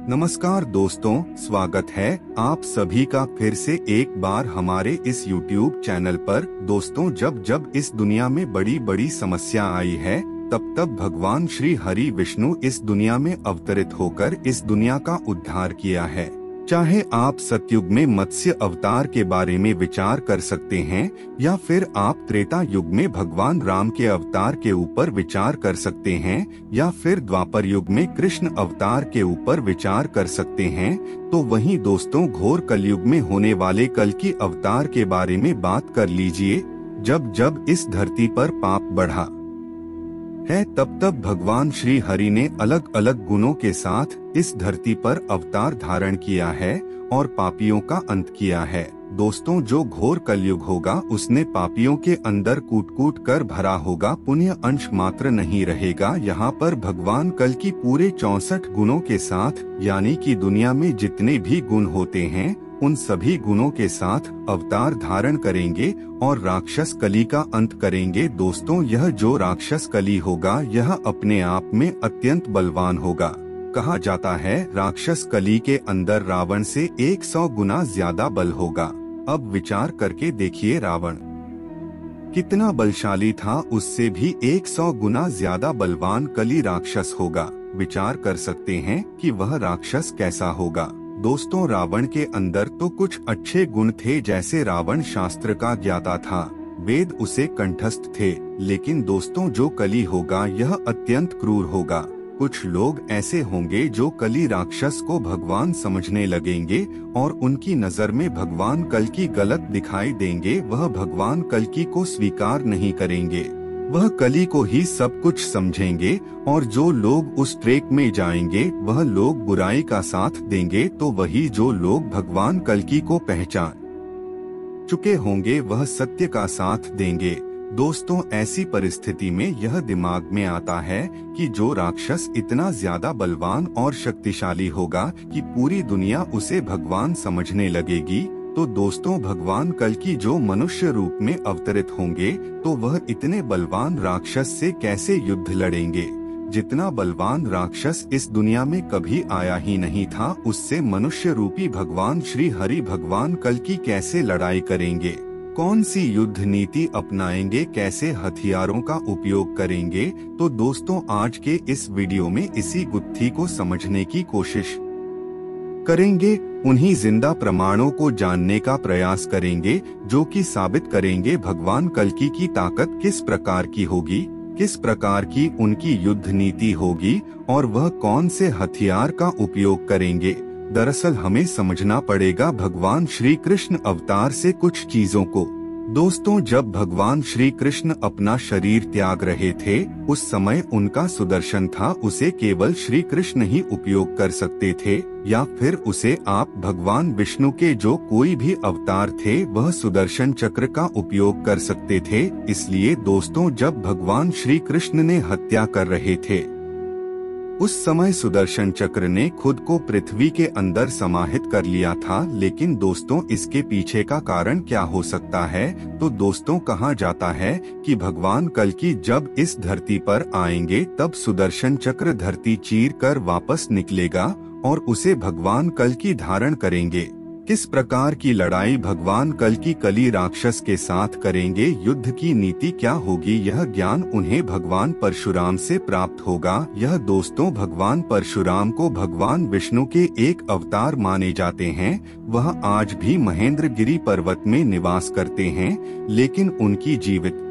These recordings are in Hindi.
नमस्कार दोस्तों, स्वागत है आप सभी का फिर से एक बार हमारे इस YouTube चैनल पर। दोस्तों, जब जब इस दुनिया में बड़ी बड़ी समस्या आई है, तब तब भगवान श्री हरि विष्णु इस दुनिया में अवतरित होकर इस दुनिया का उद्धार किया है। चाहे आप सतयुग में मत्स्य अवतार के बारे में विचार कर सकते हैं, या फिर आप त्रेता युग में भगवान राम के अवतार के ऊपर विचार कर सकते हैं, या फिर द्वापर युग में कृष्ण अवतार के ऊपर विचार कर सकते हैं, तो वहीं दोस्तों घोर कलयुग में होने वाले कल की अवतार के बारे में बात कर लीजिए। जब जब इस धरती पर पाप बढ़ा है, तब तब भगवान श्री हरि ने अलग अलग गुणों के साथ इस धरती पर अवतार धारण किया है और पापियों का अंत किया है। दोस्तों, जो घोर कलयुग होगा उसने पापियों के अंदर कूट कूट कर भरा होगा, पुण्य अंश मात्र नहीं रहेगा। यहाँ पर भगवान कल की पूरे 64 गुणों के साथ, यानी कि दुनिया में जितने भी गुण होते हैं उन सभी गुणों के साथ अवतार धारण करेंगे और राक्षस कली का अंत करेंगे। दोस्तों, यह जो राक्षस कली होगा यह अपने आप में अत्यंत बलवान होगा। कहा जाता है राक्षस कली के अंदर रावण से 100 गुना ज्यादा बल होगा। अब विचार करके देखिए, रावण कितना बलशाली था, उससे भी 100 गुना ज्यादा बलवान कली राक्षस होगा। विचार कर सकते हैं कि वह राक्षस कैसा होगा। दोस्तों, रावण के अंदर तो कुछ अच्छे गुण थे, जैसे रावण शास्त्र का ज्ञाता था, वेद उसे कंठस्थ थे। लेकिन दोस्तों, जो कली होगा यह अत्यंत क्रूर होगा। कुछ लोग ऐसे होंगे जो कली राक्षस को भगवान समझने लगेंगे और उनकी नजर में भगवान कल्कि गलत दिखाई देंगे। वह भगवान कल्कि को स्वीकार नहीं करेंगे, वह कली को ही सब कुछ समझेंगे। और जो लोग उस ट्रैक में जाएंगे वह लोग बुराई का साथ देंगे, तो वही जो लोग भगवान कल्कि को पहचान चुके होंगे वह सत्य का साथ देंगे। दोस्तों, ऐसी परिस्थिति में यह दिमाग में आता है कि जो राक्षस इतना ज्यादा बलवान और शक्तिशाली होगा कि पूरी दुनिया उसे भगवान समझने लगेगी, तो दोस्तों भगवान कल्कि जो मनुष्य रूप में अवतरित होंगे तो वह इतने बलवान राक्षस से कैसे युद्ध लड़ेंगे। जितना बलवान राक्षस इस दुनिया में कभी आया ही नहीं था, उससे मनुष्य रूपी भगवान श्री हरि भगवान कल्कि कैसे लड़ाई करेंगे, कौन सी युद्ध नीति अपनाएंगे, कैसे हथियारों का उपयोग करेंगे। तो दोस्तों, आज के इस वीडियो में इसी गुत्थी को समझने की कोशिश करेंगे। उन्हीं जिंदा प्रमाणों को जानने का प्रयास करेंगे जो कि साबित करेंगे भगवान कल्कि की ताकत किस प्रकार की होगी, किस प्रकार की उनकी युद्ध नीति होगी और वह कौन से हथियार का उपयोग करेंगे। दरअसल हमें समझना पड़ेगा भगवान श्री कृष्ण अवतार से कुछ चीजों को। दोस्तों, जब भगवान श्री कृष्ण अपना शरीर त्याग रहे थे, उस समय उनका सुदर्शन था, उसे केवल श्री कृष्ण ही उपयोग कर सकते थे, या फिर उसे आप भगवान विष्णु के जो कोई भी अवतार थे वह सुदर्शन चक्र का उपयोग कर सकते थे। इसलिए दोस्तों, जब भगवान श्री कृष्ण ने हत्या कर रहे थे उस समय सुदर्शन चक्र ने खुद को पृथ्वी के अंदर समाहित कर लिया था। लेकिन दोस्तों, इसके पीछे का कारण क्या हो सकता है? तो दोस्तों, कहा जाता है कि भगवान कल्कि जब इस धरती पर आएंगे तब सुदर्शन चक्र धरती चीर कर वापस निकलेगा और उसे भगवान कल्कि धारण करेंगे। किस प्रकार की लड़ाई भगवान कल्कि कली राक्षस के साथ करेंगे, युद्ध की नीति क्या होगी, यह ज्ञान उन्हें भगवान परशुराम से प्राप्त होगा। यह दोस्तों, भगवान परशुराम को भगवान विष्णु के एक अवतार माने जाते हैं। वह आज भी महेंद्रगिरी पर्वत में निवास करते हैं, लेकिन उनकी जीवित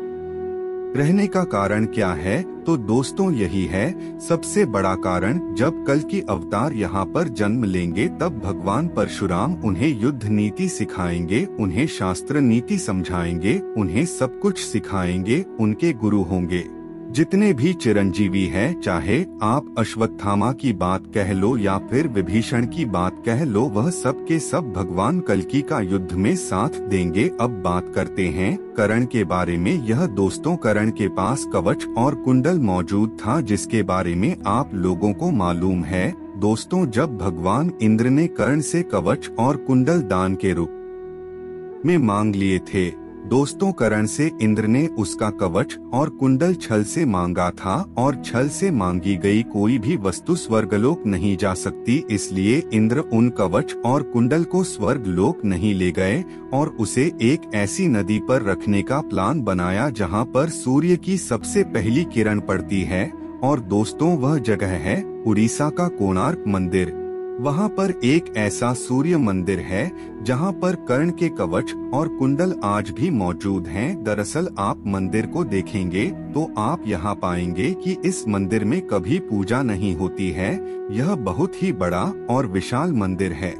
रहने का कारण क्या है? तो दोस्तों, यही है सबसे बड़ा कारण। जब कल्कि अवतार यहाँ पर जन्म लेंगे तब भगवान परशुराम उन्हें युद्ध नीति सिखाएंगे, उन्हें शास्त्र नीति समझाएंगे, उन्हें सब कुछ सिखाएंगे, उनके गुरु होंगे। जितने भी चिरंजीवी हैं, चाहे आप अश्वत्थामा की बात कह लो या फिर विभीषण की बात कह लो, वह सब के सब भगवान कल्कि का युद्ध में साथ देंगे। अब बात करते हैं कर्ण के बारे में। यह दोस्तों, कर्ण के पास कवच और कुंडल मौजूद था, जिसके बारे में आप लोगों को मालूम है। दोस्तों, जब भगवान इंद्र ने कर्ण से कवच और कुंडल दान के रूप में मांग लिए थे, दोस्तों, कर्ण से इंद्र ने उसका कवच और कुंडल छल से मांगा था, और छल से मांगी गई कोई भी वस्तु स्वर्गलोक नहीं जा सकती, इसलिए इंद्र उन कवच और कुंडल को स्वर्गलोक नहीं ले गए और उसे एक ऐसी नदी पर रखने का प्लान बनाया जहां पर सूर्य की सबसे पहली किरण पड़ती है। और दोस्तों, वह जगह है उड़ीसा का कोणार्क मंदिर। वहां पर एक ऐसा सूर्य मंदिर है जहां पर कर्ण के कवच और कुंडल आज भी मौजूद हैं। दरअसल आप मंदिर को देखेंगे तो आप यहां पाएंगे कि इस मंदिर में कभी पूजा नहीं होती है। यह बहुत ही बड़ा और विशाल मंदिर है,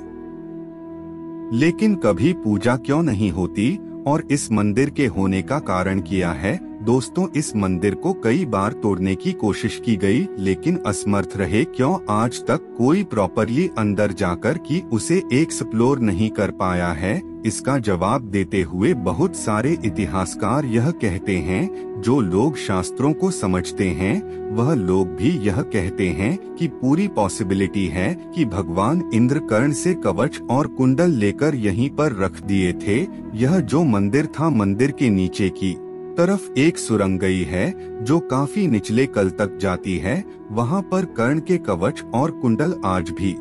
लेकिन कभी पूजा क्यों नहीं होती और इस मंदिर के होने का कारण क्या है? दोस्तों, इस मंदिर को कई बार तोड़ने की कोशिश की गई, लेकिन असमर्थ रहे। क्यों? आज तक कोई प्रॉपरली अंदर जाकर कि उसे एक्सप्लोर नहीं कर पाया है। इसका जवाब देते हुए बहुत सारे इतिहासकार यह कहते हैं, जो लोग शास्त्रों को समझते हैं वह लोग भी यह कहते हैं कि पूरी पॉसिबिलिटी है कि भगवान इंद्र कर्ण से कवच और कुंडल लेकर यहीं पर रख दिए थे। यह जो मंदिर था, मंदिर के नीचे की तरफ एक सुरंग गई है जो काफी निचले कल तक जाती है। वहां पर कर्ण के कवच और कुंडल आज भी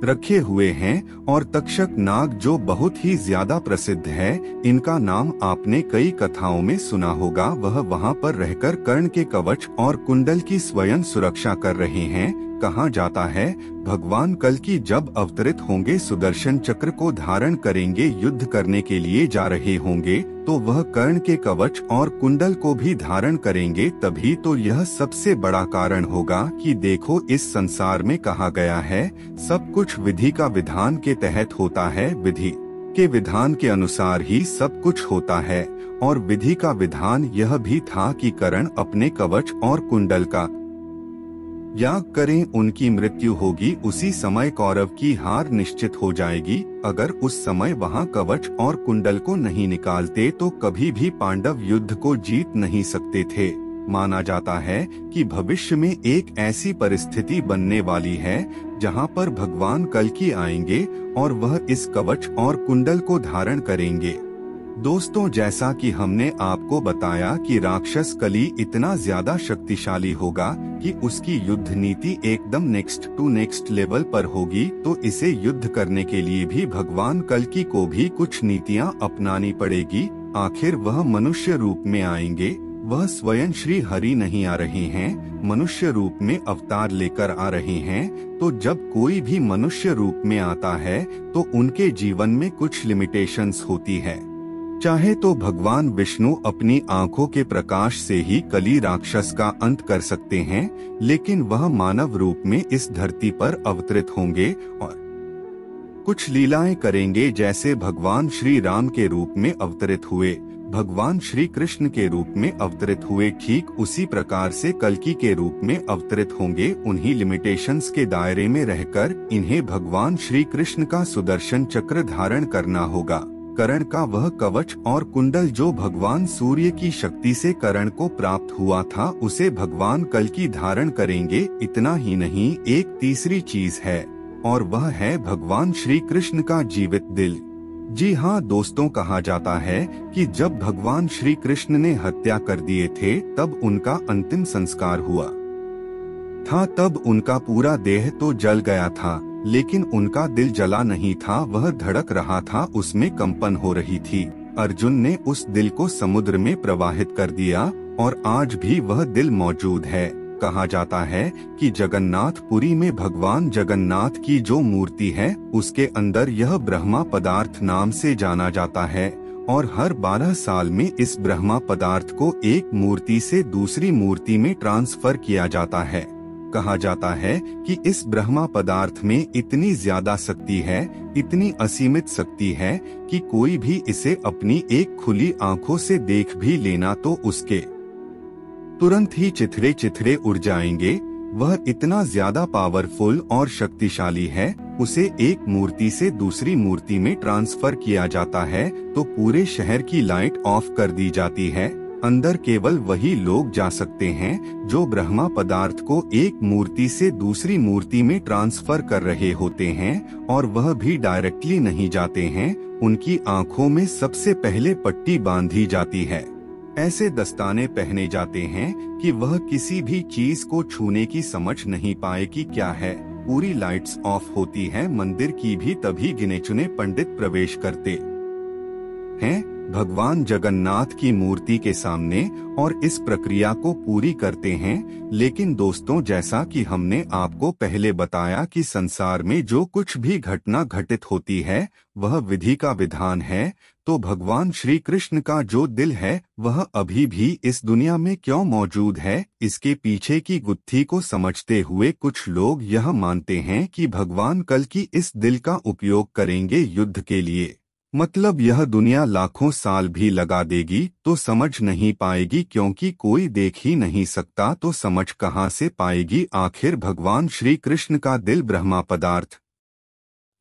रखे हुए हैं। और तक्षक नाग जो बहुत ही ज्यादा प्रसिद्ध है, इनका नाम आपने कई कथाओं में सुना होगा। वह वहां पर रहकर कर्ण के कवच और कुंडल की स्वयं सुरक्षा कर रहे हैं। कहा जाता है भगवान कल्कि जब अवतरित होंगे, सुदर्शन चक्र को धारण करेंगे, युद्ध करने के लिए जा रहे होंगे, तो वह कर्ण के कवच और कुंडल को भी धारण करेंगे। तभी तो यह सबसे बड़ा कारण होगा कि देखो, इस संसार में कहा गया है सब कुछ विधि का विधान के तहत होता है। विधि के विधान के अनुसार ही सब कुछ होता है। और विधि का विधान यह भी था कि कर्ण अपने कवच और कुंडल का याग करें, उनकी मृत्यु होगी। उसी समय कौरव की हार निश्चित हो जाएगी। अगर उस समय वहां कवच और कुंडल को नहीं निकालते तो कभी भी पांडव युद्ध को जीत नहीं सकते थे। माना जाता है कि भविष्य में एक ऐसी परिस्थिति बनने वाली है जहां पर भगवान कल्कि आएंगे और वह इस कवच और कुंडल को धारण करेंगे। दोस्तों, जैसा कि हमने आपको बताया कि राक्षस कली इतना ज्यादा शक्तिशाली होगा कि उसकी युद्ध नीति एकदम नेक्स्ट टू नेक्स्ट लेवल पर होगी, तो इसे युद्ध करने के लिए भी भगवान कल्कि को भी कुछ नीतियां अपनानी पड़ेगी। आखिर वह मनुष्य रूप में आएंगे। वह स्वयं श्री हरि नहीं आ रहे हैं, मनुष्य रूप में अवतार लेकर आ रहे हैं। तो जब कोई भी मनुष्य रूप में आता है तो उनके जीवन में कुछ लिमिटेशंस होती है। चाहे तो भगवान विष्णु अपनी आंखों के प्रकाश से ही कली राक्षस का अंत कर सकते हैं, लेकिन वह मानव रूप में इस धरती पर अवतरित होंगे और कुछ लीलाएं करेंगे। जैसे भगवान श्री राम के रूप में अवतरित हुए, भगवान श्री कृष्ण के रूप में अवतरित हुए, ठीक उसी प्रकार से कल्कि के रूप में अवतरित होंगे। उन्हीं लिमिटेशंस के दायरे में रहकर इन्हें भगवान श्री कृष्ण का सुदर्शन चक्र धारण करना होगा। कर्ण का वह कवच और कुंडल जो भगवान सूर्य की शक्ति से कर्ण को प्राप्त हुआ था, उसे भगवान कल्कि धारण करेंगे। इतना ही नहीं, एक तीसरी चीज है और वह है भगवान श्री कृष्ण का जीवित दिल। जी हाँ दोस्तों, कहा जाता है कि जब भगवान श्री कृष्ण ने हत्या कर दिए थे तब उनका अंतिम संस्कार हुआ था। तब उनका पूरा देह तो जल गया था, लेकिन उनका दिल जला नहीं था, वह धड़क रहा था, उसमें कंपन हो रही थी। अर्जुन ने उस दिल को समुद्र में प्रवाहित कर दिया और आज भी वह दिल मौजूद है। कहा जाता है कि जगन्नाथपुरी में भगवान जगन्नाथ की जो मूर्ति है उसके अंदर यह ब्रह्मा पदार्थ नाम से जाना जाता है और हर 12 साल में इस ब्रह्मा पदार्थ को एक मूर्ति से दूसरी मूर्ति में ट्रांसफर किया जाता है। कहा जाता है कि इस ब्रह्मा पदार्थ में इतनी ज्यादा शक्ति है, इतनी असीमित शक्ति है कि कोई भी इसे अपनी एक खुली आंखों से देख भी लेना तो उसके तुरंत ही चिथड़े चिथड़े उड़ जाएंगे। वह इतना ज्यादा पावरफुल और शक्तिशाली है, उसे एक मूर्ति से दूसरी मूर्ति में ट्रांसफर किया जाता है तो पूरे शहर की लाइट ऑफ कर दी जाती है। अंदर केवल वही लोग जा सकते हैं जो ब्रह्मा पदार्थ को एक मूर्ति से दूसरी मूर्ति में ट्रांसफर कर रहे होते हैं, और वह भी डायरेक्टली नहीं जाते हैं, उनकी आंखों में सबसे पहले पट्टी बांधी जाती है। ऐसे दस्ताने पहने जाते हैं कि वह किसी भी चीज को छूने की समझ नहीं पाए कि क्या है। पूरी लाइट्स ऑफ होती हैं, मंदिर की भी तभी गिने चुने पंडित प्रवेश करते हैं भगवान जगन्नाथ की मूर्ति के सामने और इस प्रक्रिया को पूरी करते हैं। लेकिन दोस्तों, जैसा कि हमने आपको पहले बताया कि संसार में जो कुछ भी घटना घटित होती है वह विधि का विधान है, तो भगवान श्री कृष्ण का जो दिल है वह अभी भी इस दुनिया में क्यों मौजूद है, इसके पीछे की गुत्थी को समझते हुए कुछ लोग यह मानते हैं कि भगवान कल की इस दिल का उपयोग करेंगे युद्ध के लिए। मतलब यह दुनिया लाखों साल भी लगा देगी तो समझ नहीं पाएगी, क्योंकि कोई देख ही नहीं सकता तो समझ कहाँ से पाएगी। आखिर भगवान श्री कृष्ण का दिल ब्रह्मा पदार्थ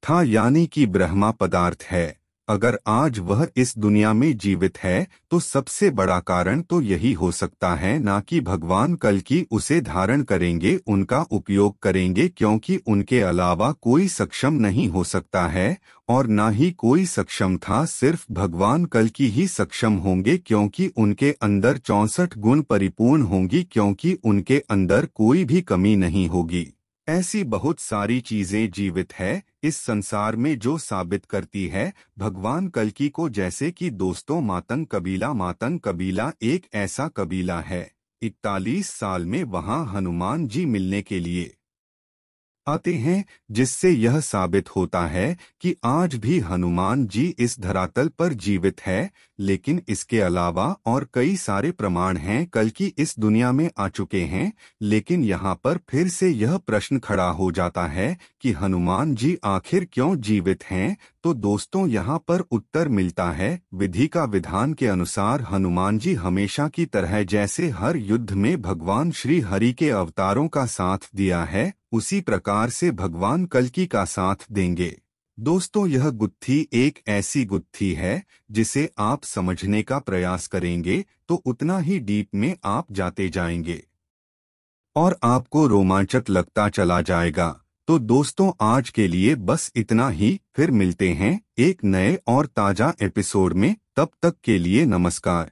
था, यानी कि ब्रह्मा पदार्थ है। अगर आज वह इस दुनिया में जीवित है तो सबसे बड़ा कारण तो यही हो सकता है, ना कि भगवान कल की उसे धारण करेंगे, उनका उपयोग करेंगे, क्योंकि उनके अलावा कोई सक्षम नहीं हो सकता है और ना ही कोई सक्षम था। सिर्फ भगवान कल की ही सक्षम होंगे, क्योंकि उनके अंदर 64 गुण परिपूर्ण होंगी, क्योंकि उनके अंदर कोई भी कमी नहीं होगी। ऐसी बहुत सारी चीजें जीवित है इस संसार में जो साबित करती है भगवान कल्कि को। जैसे कि दोस्तों, मातंग कबीला एक ऐसा कबीला है, 41 साल में वहां हनुमान जी मिलने के लिए आते हैं, जिससे यह साबित होता है कि आज भी हनुमान जी इस धरातल पर जीवित है। लेकिन इसके अलावा और कई सारे प्रमाण हैं कल्कि इस दुनिया में आ चुके हैं। लेकिन यहाँ पर फिर से यह प्रश्न खड़ा हो जाता है कि हनुमान जी आखिर क्यों जीवित हैं। तो दोस्तों, यहाँ पर उत्तर मिलता है विधि का विधान के अनुसार। हनुमान जी हमेशा की तरह जैसे हर युद्ध में भगवान श्री हरि के अवतारों का साथ दिया है, उसी प्रकार से भगवान कल्कि का साथ देंगे। दोस्तों, यह गुत्थी एक ऐसी गुत्थी है जिसे आप समझने का प्रयास करेंगे तो उतना ही डीप में आप जाते जाएंगे और आपको रोमांचक लगता चला जाएगा। तो दोस्तों, आज के लिए बस इतना ही। फिर मिलते हैं एक नए और ताजा एपिसोड में। तब तक के लिए नमस्कार।